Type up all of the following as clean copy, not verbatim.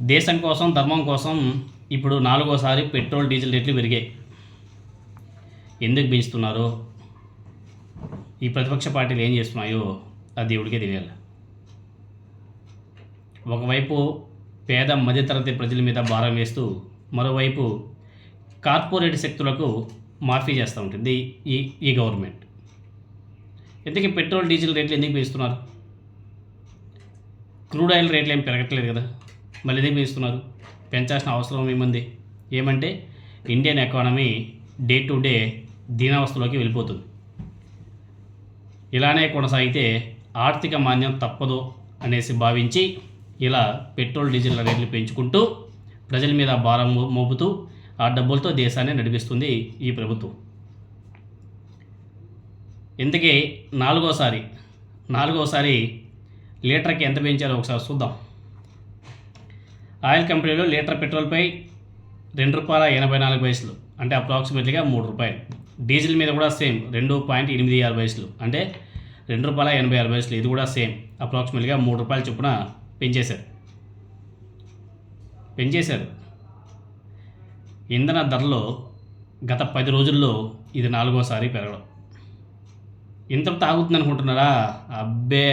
దేశం కోసం ధర్మం కోసం ఇప్పుడు 4వసారి పెట్రోల్ డీజిల్ రేట్లు పెరిగాయి. ఎందుకు పెంచుతున్నారో, ఈ ప్రతిపక్ష పార్టీలు ఏం చేస్తున్నాయో అది దేవుడికే తెలియాలి. ఒకవైపు పేద మధ్యతరగతి ప్రజల మీద భారం వేస్తూ, మరోవైపు కార్పొరేట్ శక్తులకు మాఫీ చేస్తూ ఉంటుంది ఈ గవర్నమెంట్. ఎందుకు పెట్రోల్ డీజిల్ రేట్లు ఎందుకు పెంచుతున్నారు? క్రూడ్ ఆయిల్ రేట్లు ఏం పెరగట్లేదు కదా, మళ్ళీ ఎందుకు పెంచుతున్నారు? పెంచాల్సిన అవసరం ఏముంది? ఏమంటే Indian economy day to day దీనావస్థలోకి వెళ్ళిపోతుంది. ఇలానే కొనసాగితే ఆర్థిక మాంద్యం తప్పదు అనేసి భావించి ఇలా పెట్రోల్ డీజిల్ రేట్లు పెంచుకుంటూ ప్రజల మీద భారం మోపుతూ ఆ డబ్బులతో దేశాన్ని నడిపిస్తుంది ఈ ప్రభుత్వం. ఇంతకీ నాలుగోసారి లీటర్కి ఎంత పెంచారో ఒకసారి చూద్దాం. ఆయిల్ కంపెనీలో లీటర్ పెట్రోల్పై ₹2.84 అంటే అప్రాక్సిమేట్లీగా ₹3. డీజిల్ మీద కూడా సేమ్ ₹2.86 అంటే ₹2.86. ఇది కూడా సేమ్ అప్రాక్సిమేట్లీగా ₹3 చొప్పున పెంచేశారు. ఇంధన ధరలో గత 10 రోజుల్లో ఇది 4వసారి పెరగడం. ఇంతటితో ఆగుతుంది అనుకుంటున్నారా? అబ్బే,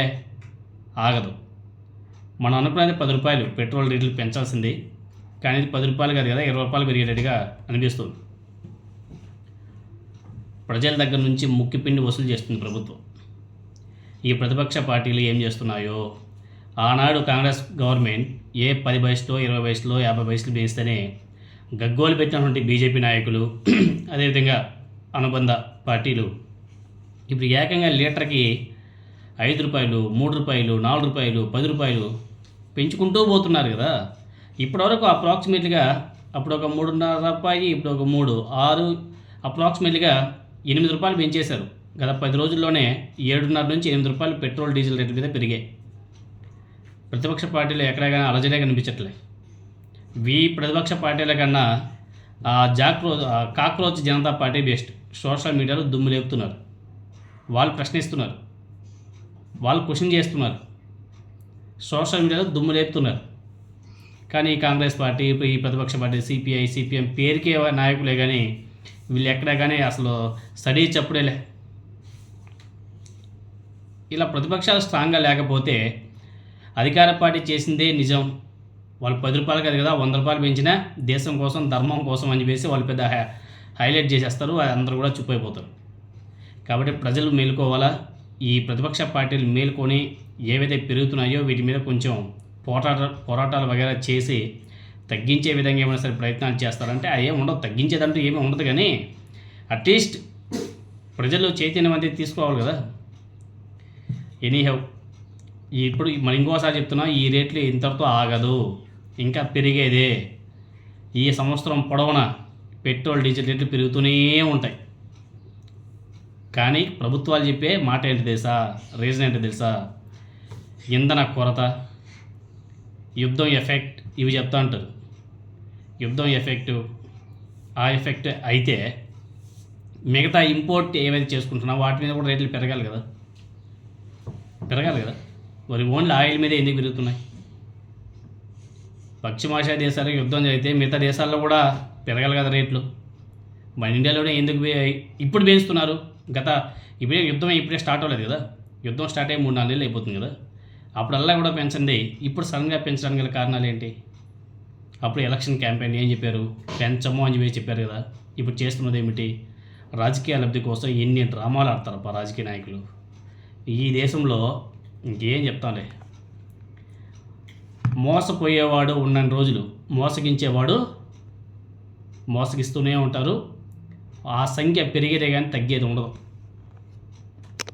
ఆగదు. మనం అనుకున్నది ₹10 పెట్రోల్ రేట్లు పెంచాల్సింది, కానీ ఇది ₹10 కాదు కదా, ₹20 పెరిగేటట్టుగా అనిపిస్తుంది. ప్రజల దగ్గర నుంచి ముక్కిపిండి వసూలు చేస్తుంది ప్రభుత్వం. ఈ ప్రతిపక్ష పార్టీలు ఏం చేస్తున్నాయో, ఆనాడు కాంగ్రెస్ గవర్నమెంట్ 10 పైసలో 20 పైసలో 50 పైసలు పెంచితేనే గగ్గోలు పెట్టినటువంటి బీజేపీ నాయకులు, అదేవిధంగా అనుబంధ పార్టీలు ఇప్పుడు ఏకంగా లీటర్కి ₹5, ₹3, ₹4, ₹10 పెంచుకుంటూ పోతున్నారు కదా. ఇప్పటివరకు అప్రాక్సిమేట్లీగా అప్పుడు ఒక ₹3.5, ఇప్పుడు ఒక 6, అప్రాక్సిమేట్లీగా ₹8 పెంచేశారు. గత 10 రోజుల్లోనే ₹7.5 నుంచి ₹8 పెట్రోల్ డీజిల్ రేట్ల మీద పెరిగాయి. ప్రతిపక్ష పార్టీలు ఎక్కడ కానీ అలజడే కనిపించట్లే. ప్రతిపక్ష పార్టీల కన్నా cockroach Janata party best. Social మీడియాలో దుమ్ము లేపుతున్నారు, వాళ్ళు ప్రశ్నిస్తున్నారు, వాళ్ళు క్వశ్చన్ చేస్తున్నారు, సోషల్ మీడియాలో దుమ్ము లేపుతున్నారు. కానీ కాంగ్రెస్ పార్టీ, ఈ ప్రతిపక్ష పార్టీ సిపిఐ, సిపిఎం పేరుకే నాయకులే కానీ వీళ్ళు ఎక్కడ కానీ అసలు స్టడీ చెప్పుడేలే. ఇలా ప్రతిపక్షాలు స్ట్రాంగ్గా లేకపోతే అధికార పార్టీ చేసిందే నిజం. వాళ్ళు ₹10 కాదు కదా, ₹100 పెంచినా దేశం కోసం ధర్మం కోసం అని చెప్పేసి వాళ్ళు పెద్ద హైలైట్ చేసేస్తారు, అందరూ కూడా చుప్పైపోతారు. కాబట్టి ప్రజలు మేలుకోవాలా. ఈ ప్రతిపక్ష పార్టీలు మేలుకొని ఏవైతే పెరుగుతున్నాయో వీటి మీద కొంచెం పోరాటాలు వగేరా చేసి తగ్గించే విధంగా ఏమైనా సరే ప్రయత్నాలు చేస్తారంటే అవి ఏమి ఉండదు, తగ్గించేదంటూ ఏమీ ఉండదు. కానీ అట్లీస్ట్ ప్రజలు చైతన్యవంతం తీసుకోవాలి కదా. ఎనీహౌ, ఇప్పుడు మనం ఇంకోసారి చెప్తున్నా, ఈ రేట్లు ఇంతటితో ఆగదు, ఇంకా పెరిగేదే. ఈ సంవత్సరం పొడవునా పెట్రోల్ డీజిల్ రేట్లు పెరుగుతూనే ఉంటాయి. కానీ ప్రభుత్వాలు చెప్పే మాట ఏంటి తెలుసా, రీజన్ ఏంటి తెలుసా? ఇంధన కొరత, యుద్ధం ఎఫెక్ట్, ఇవి చెప్తా ఉంటారు. యుద్ధం ఎఫెక్ట్, ఆ ఎఫెక్ట్ అయితే మిగతా ఇంపోర్ట్ ఏవైతే చేసుకుంటున్నా వాటి మీద కూడా రేట్లు పెరగాలి కదా. మరి ఓన్లీ ఆయిల్ మీద ఎందుకు పెరుగుతున్నాయి? పశ్చిమాసియా దేశాలకు యుద్ధం జరిగితే మిగతా దేశాల్లో కూడా పెరగాలి కదా రేట్లు. మన ఇండియాలోనే ఎందుకు ఇప్పుడు పెంచుతున్నారు? ఇప్పుడే స్టార్ట్ అవ్వలేదు కదా, యుద్ధం స్టార్ట్ అయ్యి 3-4 నెలలు అయిపోతుంది కదా. అప్పుడల్లా కూడా పెంచండి, ఇప్పుడు సడన్గా పెంచడానికి గల కారణాలు ఏంటి? అప్పుడు ఎలక్షన్ క్యాంపెయిన్ ఏం చెప్పారు? పెంచము అని చెప్పి చెప్పారు కదా. ఇప్పుడు చేస్తున్నది ఏమిటి? రాజకీయ లబ్ధి కోసం ఎన్ని డ్రామాలు ఆడతారు రాజకీయ నాయకులు. ఈ దేశంలో ఇంకేం చెప్తాంలే. మోసపోయేవాడు ఉన్నన్ని రోజులు మోసగించేవాడు మోసగిస్తూనే ఉంటారు. ఆ సంఖ్య పెరిగేదే కానీ తగ్గేది ఉండదు.